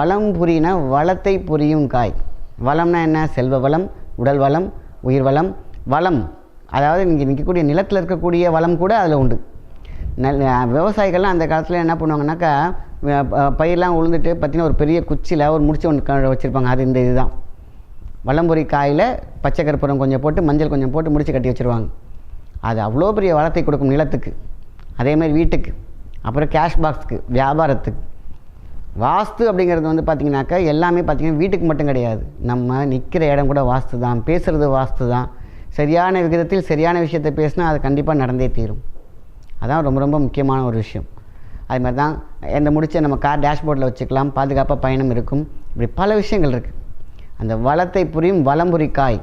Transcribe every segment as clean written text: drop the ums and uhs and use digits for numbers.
வளம் புரினா வளத்தை புரியும் காய். வளம்னா என்ன? செல்வ வளம், உடல் வளம், உயிர் வளம். வளம் அதாவது இங்கே நிற்கக்கூடிய நிலத்தில் இருக்கக்கூடிய வளம் கூட அதில் உண்டு. விவசாயிகள்லாம் அந்த காலத்தில் என்ன பண்ணுவாங்கன்னாக்கா, பயிரெலாம் உழுந்துட்டு பார்த்திங்கன்னா ஒரு பெரிய குச்சியில் ஒரு முடிச்சு ஒன்று வச்சுருப்பாங்க. அது இந்த இதுதான் வளம்புரி காயில் பச்சை கற்பூரம் கொஞ்சம் போட்டு மஞ்சள் கொஞ்சம் போட்டு முடிச்சு கட்டி வச்சுருவாங்க. அது அவ்வளோ பெரிய வளத்தை கொடுக்கும் நிலத்துக்கு, அதேமாதிரி வீட்டுக்கு, அப்புறம் கேஷ் பாக்ஸுக்கு, வியாபாரத்துக்கு. வாஸ்து அப்படிங்கிறது வந்து பார்த்திங்கனாக்கா எல்லாமே பார்த்திங்கன்னா வீட்டுக்கு மட்டும் கிடையாது. நம்ம நிற்கிற இடம் கூட வாஸ்து தான், பேசுகிறது வாஸ்து தான். சரியான விகிதத்தில் சரியான விஷயத்தை பேசினா அது கண்டிப்பாக நடந்தே தீரும். அதான் ரொம்ப ரொம்ப முக்கியமான ஒரு விஷயம். அது மாதிரி தான் இந்த முடிச்ச நம்ம கார் டேஷ்போர்டில் வச்சுக்கலாம், பாதுகாப்பாக பயணம் இருக்கும். இப்படி பல விஷயங்கள் இருக்குது. அந்த வளத்தை புரியும் வளம்புரி காய்,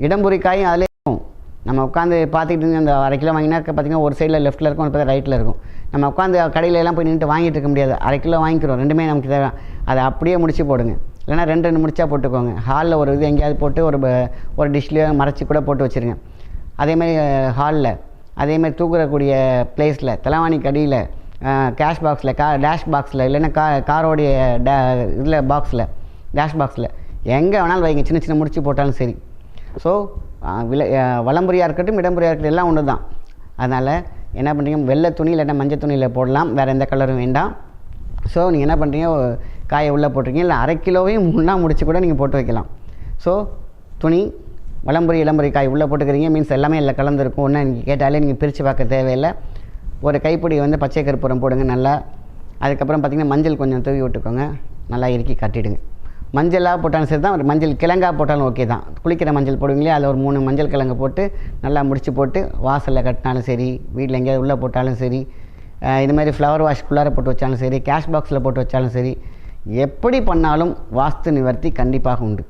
இடம்புரி காயும் அதிலே இருக்கும். நம்ம உட்காந்து பார்த்துக்கிட்டு அந்த 1/2 கிலோ வாங்கினா பார்த்திங்கன்னா ஒரு சைடில் லெஃப்ட்டில் இருக்கும், ஒரு ரைட்டில் இருக்கும். நம்ம உட்காந்து கடையில் எல்லாம் போய் நின்றுட்டு வாங்கிட்டு இருக்க முடியாது. 1/2 கிலோ வாங்கிக்கிறோம், ரெண்டுமே நமக்கு தேவை. அதை அப்படியே முடிச்சு போடுங்க, இல்லைனா 2 முடிச்சா போட்டுக்கோங்க. ஹாலில் ஒரு இது எங்கேயாவது போட்டு ஒரு டிஷ்லேயோ மறைச்சி கூட போட்டு வச்சுருங்க. அதேமாதிரி ஹாலில், அதேமாதிரி தூக்குறக்கூடிய பிளேஸில், தலைவாணிக்கு அடியில், கேஷ் பாக்ஸில், டேஷ் பாக்ஸில், இல்லைன்னா காரோடைய இதில் பாக்ஸில், டேஷ் பாக்ஸில், எங்கே வேணாலும் வைங்க. சின்ன சின்ன முடிச்சு போட்டாலும் சரி. ஸோ வலம்புரியாக இருக்கட்டும் இடம்புரியாக இருக்கட்டும் எல்லாம் ஒன்று தான். அதனால் என்ன பண்ணுறீங்க, வெள்ளை துணி இல்லைன்னா மஞ்சள் துணியில் போடலாம், வேறு எந்த கலரும் வேண்டாம். ஸோ நீங்கள் என்ன பண்ணுறீங்க, காயை உள்ளே போட்டிருக்கீங்க, இல்லை 1/2 கிலோவையும் முன்னா முடிச்சு கூட நீங்கள் போட்டு வைக்கலாம். ஸோ துணி வலம்புரி இளம்புரி காய் உள்ளே போட்டுக்கிறீங்க, மீன்ஸ் எல்லாமே இல்லை கலந்துருக்கும். ஒன்று நீங்கள் கேட்டாலே நீங்கள் பிரித்து பார்க்க தேவையில்லை. ஒரு கைப்பிடி வந்து பச்சை கற்பூரம் போடுங்க நல்லா. அதுக்கப்புறம் பார்த்திங்கன்னா மஞ்சள் கொஞ்சம் தூவி விட்டுக்கோங்க, நல்லா இறுக்கி கட்டிடுங்க. மஞ்சளாக போட்டாலும் சரி தான், ஒரு மஞ்சள் கிழங்காக போட்டாலும் ஓகே தான். குளிக்கிற மஞ்சள் போடுவீங்களே, அதில் ஒரு 3 மஞ்சள் கிழங்கு போட்டு நல்லா முடிச்சு போட்டு வாசலில் கட்டினாலும் சரி, வீட்டில் எங்கேயாவது உள்ளே போட்டாலும் சரி, இது மாதிரி ஃப்ளவர் வாஷ்குள்ளார போட்டு வச்சாலும் சரி, கேஷ் பாக்ஸில் போட்டு வச்சாலும் சரி, எப்படி பண்ணாலும் வாஸ்து நிவர்த்தி கண்டிப்பாக உண்டு.